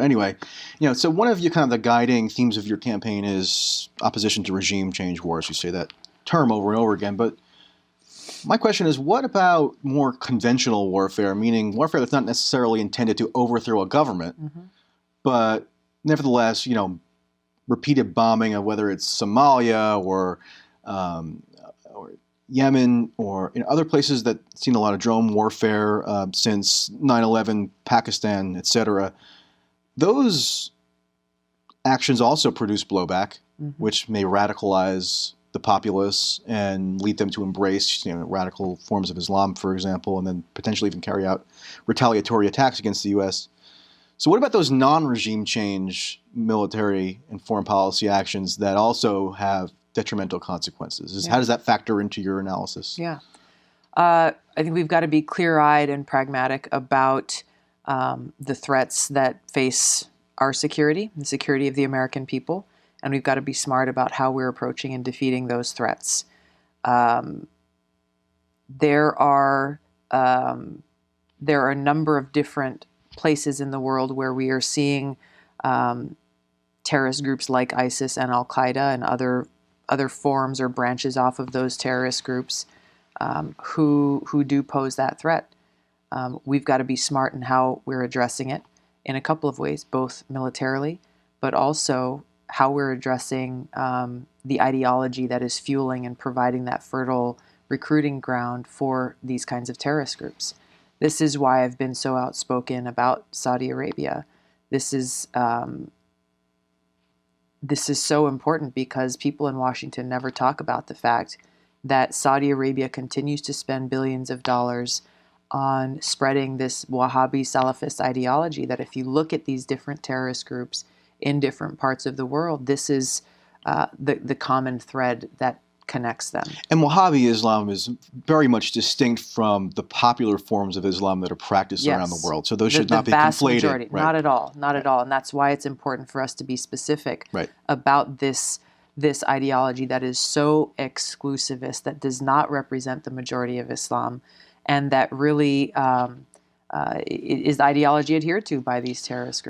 Anyway, so one of your kind of the guiding themes of your campaign is opposition to regime change wars. You say that term over and over again, but my question is, what about more conventional warfare, meaning warfare that's not necessarily intended to overthrow a government, but nevertheless, repeated bombing of whether it's Somalia or Yemen or in other places that seen a lot of drone warfare since 9/11, Pakistan, etc. Those actions also produce blowback, which may radicalize the populace and lead them to embrace radical forms of Islam, for example, and then potentially even carry out retaliatory attacks against the U.S. So what about those non-regime change military and foreign policy actions that also have detrimental consequences? How does that factor into your analysis? Yeah. I think we've got to be clear-eyed and pragmatic about the threats that face our security, the security of the American people, and we've got to be smart about how we're approaching and defeating those threats. There are a number of different places in the world where we are seeing terrorist groups like ISIS and Al-Qaeda and other forms or branches off of those terrorist groups who do pose that threat. We've got to be smart in how we're addressing it in a couple of ways, both militarily, but also how we're addressing the ideology that is fueling and providing that fertile recruiting ground for these kinds of terrorist groups. This is why I've been so outspoken about Saudi Arabia. This is so important because people in Washington never talk about the fact that Saudi Arabia continues to spend billions of dollars on spreading this Wahhabi Salafist ideology that if you look at these different terrorist groups in different parts of the world, this is the common thread that connects them. And Wahhabi Islam is very much distinct from the popular forms of Islam that are practiced around the world. So those should not be conflated. Majority. Right. Not at all. Not at all. And that's why it's important for us to be specific about this ideology that is so exclusivist, that does not represent the majority of Islam, and that really is the ideology adhered to by these terrorist groups.